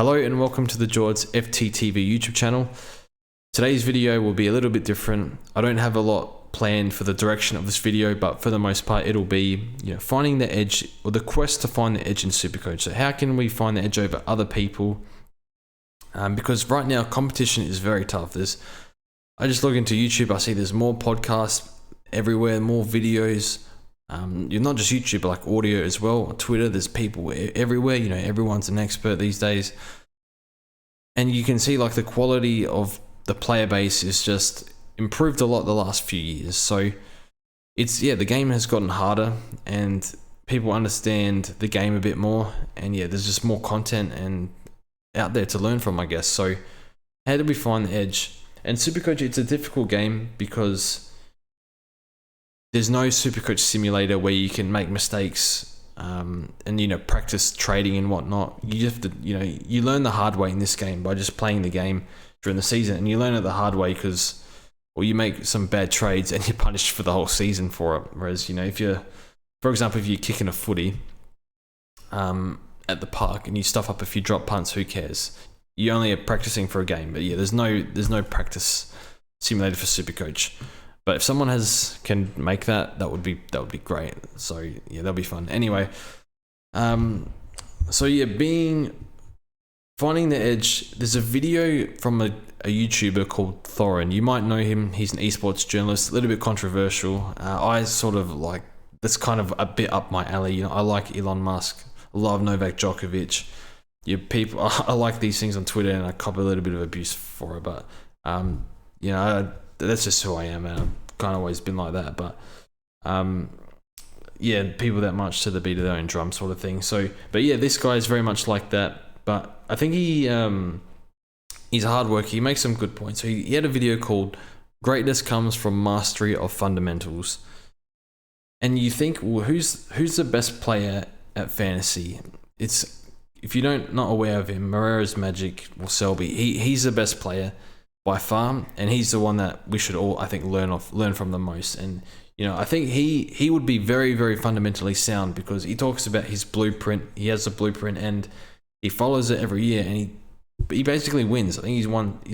Hello and welcome to the Jords FTTV YouTube channel. Today's video will be a little bit different. I don't have a lot planned for the direction of this video, but for the most part it'll be, finding the edge, or the quest to find the edge in SuperCoach. So how can we find the edge over other people? Because right now competition is very tough. I just look into YouTube, I see there's more podcasts everywhere, more videos. You're not just YouTube, but like audio as well. On Twitter, there's people everywhere. Everyone's an expert these days, and you can see like the quality of the player base is just improved a lot the last few years. So the game has gotten harder, and people understand the game a bit more, and there's just more content and out there to learn from, I guess. So how do we find the edge? And SuperCoach, it's a difficult game because there's no SuperCoach simulator where you can make mistakes and practice trading and whatnot. You have to you learn the hard way in this game by just playing the game during the season, and you learn it the hard way because you make some bad trades and you're punished for the whole season for it. Whereas for example, if you're kicking a footy at the park and you stuff up a few drop punts, who cares? You only are practicing for a game. But there's no practice simulator for SuperCoach. But if someone can make that would be great. So that'll be fun. Anyway, finding the edge. There's a video from a YouTuber called Thorin. You might know him. He's an esports journalist, a little bit controversial. I sort of like, that's kind of a bit up my alley. I like Elon Musk. I love Novak Djokovic. I like these things on Twitter, and I cop a little bit of abuse for it. But that's just who I am, and I've kind of always been like that. But people that much to the beat of their own drum sort of thing. So, but this guy is very much like that. But I think he's a hard worker. He makes some good points. So he had a video called "Greatness Comes from Mastery of Fundamentals," and you think, well, who's the best player at fantasy? If you not aware of him, Moreira's Magic or Selby. He's the best player by far, and he's the one that we should all, I think, learn from the most. And I think he would be very, very fundamentally sound, because he talks about his blueprint. He has a blueprint and he follows it every year, and he basically wins. I think he's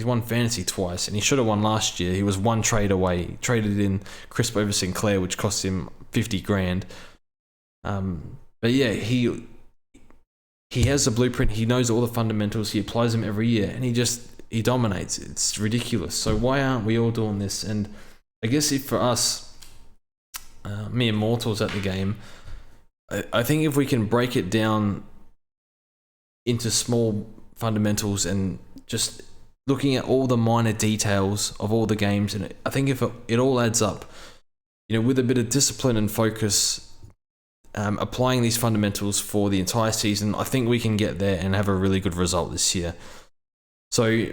won fantasy twice, and he should have won last year. He was one trade away. He traded in Crisp over Sinclair, which cost him 50 grand. He has a blueprint. He knows all the fundamentals. He applies them every year, and he dominates. It's ridiculous. So why aren't we all doing this? And I guess for us, mere mortals at the game, I think if we can break it down into small fundamentals and just looking at all the minor details of all the games, and I think if it all adds up, with a bit of discipline and focus, applying these fundamentals for the entire season, I think we can get there and have a really good result this year. So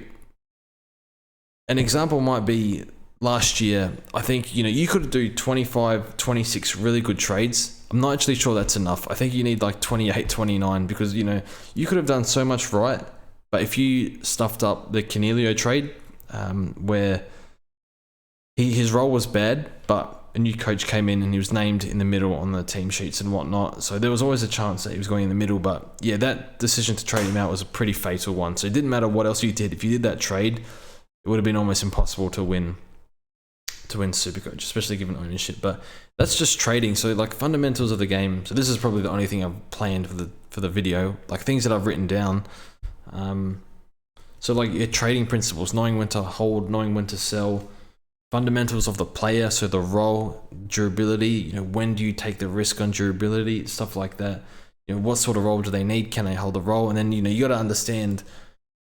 an example might be last year. I think, you could do 25, 26 really good trades. I'm not actually sure that's enough. I think you need like 28, 29, because, you could have done so much right. But if you stuffed up the Canelio trade, where his role was bad, but a new coach came in and he was named in the middle on the team sheets and whatnot. So there was always a chance that he was going in the middle. But that decision to trade him out was a pretty fatal one. So it didn't matter what else you did. If you did that trade, it would have been almost impossible to win SuperCoach, especially given ownership. But that's just trading. So like fundamentals of the game. So this is probably the only thing I've planned for the video, like things that I've written down. So like your trading principles, knowing when to hold, knowing when to sell. Fundamentals of the player, so the role, durability, when do you take the risk on durability, stuff like that. What sort of role do they need? Can they hold the role? And then, you got to understand,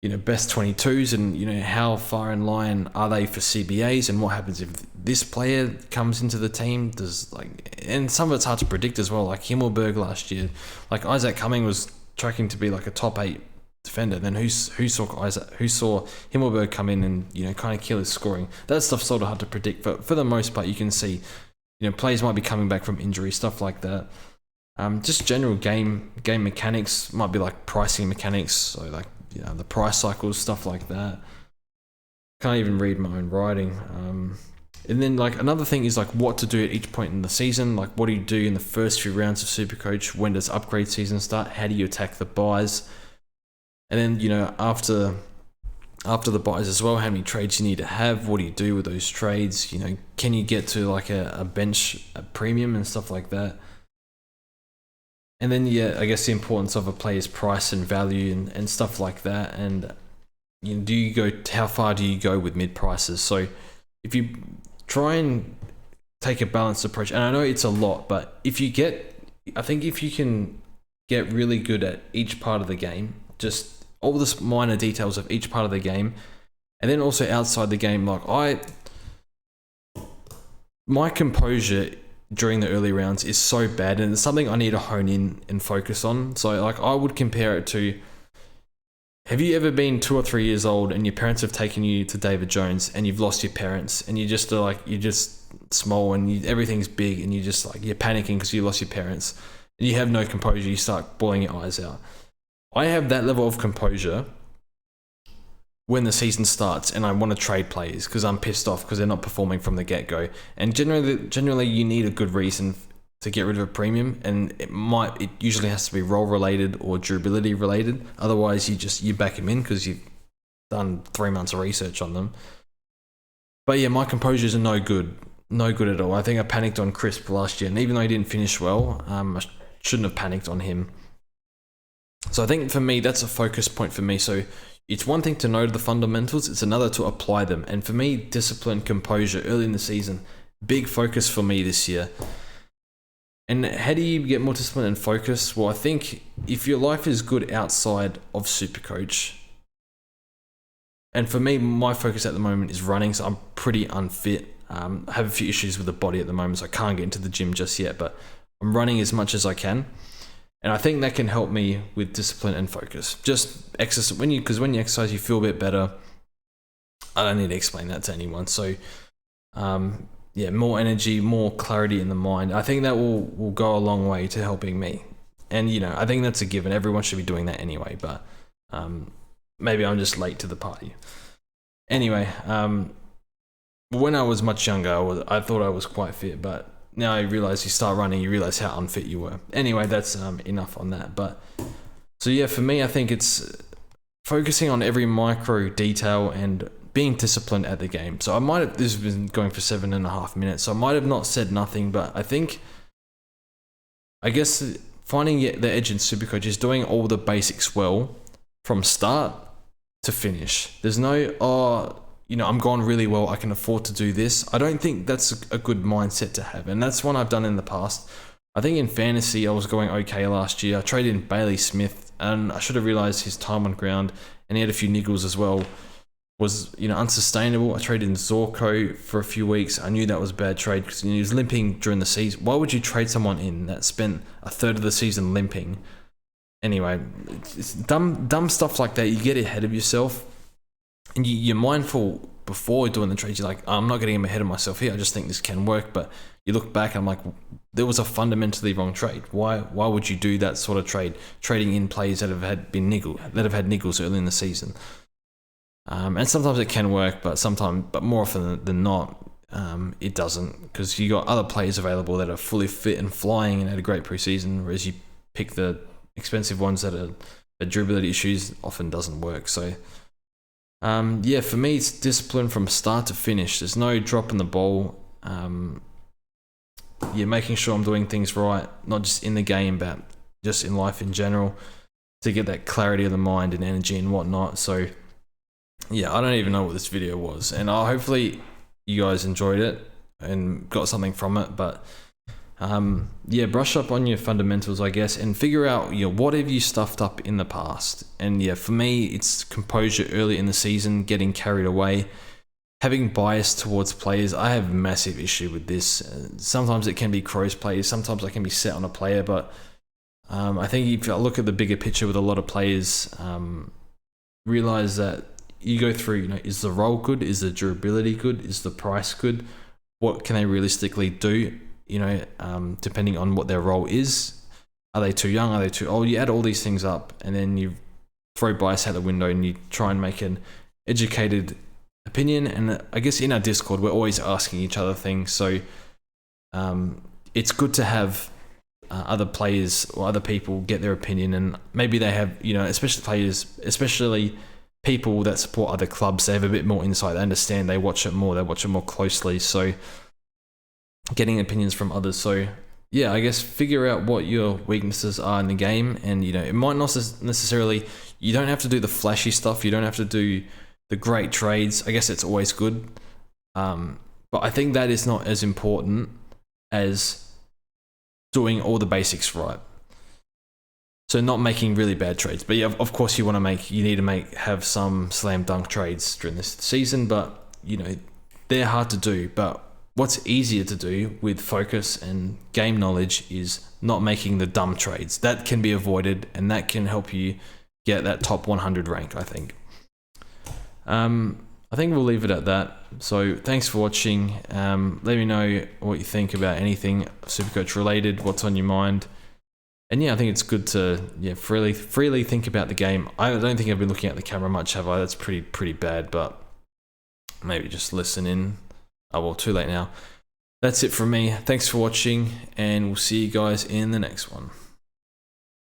best 22s, and, how far in line are they for CBAs, and what happens if this player comes into the team? And some of it's hard to predict as well, like Himmelberg last year. Like Isaac Cumming was tracking to be like a top 8 defender. Then who saw Himmelberg come in and kind of kill his scoring? That stuff's sort of hard to predict, but for the most part you can see players might be coming back from injury, stuff like that. Just general game mechanics might be like pricing mechanics, so like the price cycles, stuff like that. Can't even read my own writing. And then like another thing is like what to do at each point in the season. Like what do you do in the first few rounds of SuperCoach? When does upgrade season start? How do you attack the buys? And then, you know, after the buys as well, how many trades you need to have, what do you do with those trades, you know, can you get to like a bench, a premium and stuff like that. And then, yeah, I guess the importance of a player's price and value and stuff like that. And, you know, how far do you go with mid prices? So if you try and take a balanced approach, and I know it's a lot, but if you can get really good at each part of the game, just all the minor details of each part of the game, and then also outside the game, like my composure during the early rounds is so bad, and it's something I need to hone in and focus on. So like I would compare it to, have you ever been 2 or 3 years old and your parents have taken you to David Jones and you've lost your parents and you're just small and everything's big and you're panicking because you lost your parents and you have no composure, you start bawling your eyes out. I have that level of composure when the season starts and I want to trade players because I'm pissed off because they're not performing from the get-go. And generally you need a good reason to get rid of a premium, and it usually has to be role related or durability related. Otherwise you back them in because you've done 3 months of research on them. But yeah, my composures are no good at all. I think I panicked on Crisp last year, and even though he didn't finish well, I shouldn't have panicked on him. So I think for me, that's a focus point for me. So it's one thing to know the fundamentals, it's another to apply them. And for me, discipline, composure early in the season, big focus for me this year. And how do you get more discipline and focus? Well, I think if your life is good outside of SuperCoach, and for me, my focus at the moment is running, so I'm pretty unfit. I have a few issues with the body at the moment, so I can't get into the gym just yet, but I'm running as much as I can. And I think that can help me with discipline and focus. Just exercise, because when you exercise, you feel a bit better. I don't need to explain that to anyone. So, yeah, more energy, more clarity in the mind. I think that will go a long way to helping me. And, you know, I think that's a given. Everyone should be doing that anyway, but maybe I'm just late to the party. Anyway, when I was much younger, I thought I was quite fit, but now I realize you start running, you realize how unfit you were. Anyway, that's enough on that. But so yeah, for me, I think it's focusing on every micro detail and being disciplined at the game. So this has been going for 7.5 minutes, so I might have not said nothing, but I guess finding the edge in SuperCoach is doing all the basics well from start to finish. There's no, I'm going really well, I can afford to do this. I don't think that's a good mindset to have, and that's one I've done in the past. I think in fantasy, I was going okay last year. I traded in Bailey Smith, and I should have realized his time on ground, and he had a few niggles as well, was unsustainable. I traded in Zorko for a few weeks. I knew that was a bad trade because he was limping during the season. Why would you trade someone in that spent a third of the season limping? Anyway, it's dumb stuff like that. You get ahead of yourself, and you're mindful before doing the trades. You're like, I'm not getting ahead of myself here. I just think this can work. But you look back, I'm like, there was a fundamentally wrong trade. Why would you do that sort of trade? Trading in players that have had niggles early in the season. And sometimes it can work, but more often than not, it doesn't, because you got other players available that are fully fit and flying and had a great preseason, whereas you pick the expensive ones that are durability issues. Often doesn't work. So yeah, for me, it's discipline from start to finish. There's no drop in the ball. Making sure I'm doing things right, not just in the game, but just in life in general, to get that clarity of the mind and energy and whatnot. So yeah, I don't even know what this video was, and hopefully you guys enjoyed it and got something from it. But brush up on your fundamentals, I guess, and figure out what have you stuffed up in the past. And yeah, for me, it's composure early in the season, getting carried away, having bias towards players. I have massive issue with this. Sometimes it can be Crows players, sometimes I can be set on a player, but I think if I look at the bigger picture with a lot of players, realize that you go through, is the role good? Is the durability good? Is the price good? What can they realistically do? Depending on what their role is. Are they too young? Are they too old? You add all these things up, and then you throw bias out the window and you try and make an educated opinion. And I guess in our Discord, we're always asking each other things. So it's good to have other players or other people get their opinion, and maybe they have, especially people that support other clubs, they have a bit more insight. They understand. They watch it more closely. So getting opinions from others. So yeah, I guess figure out what your weaknesses are in the game, and it might not necessarily. You don't have to do the flashy stuff. You don't have to do the great trades. I guess it's always good, but I think that is not as important as doing all the basics right. So not making really bad trades, but yeah, of course you need to have some slam dunk trades during this season, but they're hard to do. But what's easier to do with focus and game knowledge is not making the dumb trades. That can be avoided, and that can help you get that top 100 rank, I think. I think we'll leave it at that. So thanks for watching. Let me know what you think about anything SuperCoach related, what's on your mind. And yeah, I think it's good to freely think about the game. I don't think I've been looking at the camera much, have I? That's pretty bad, but maybe just listen in. Oh well, too late now. That's it from me. Thanks for watching, and we'll see you guys in the next one.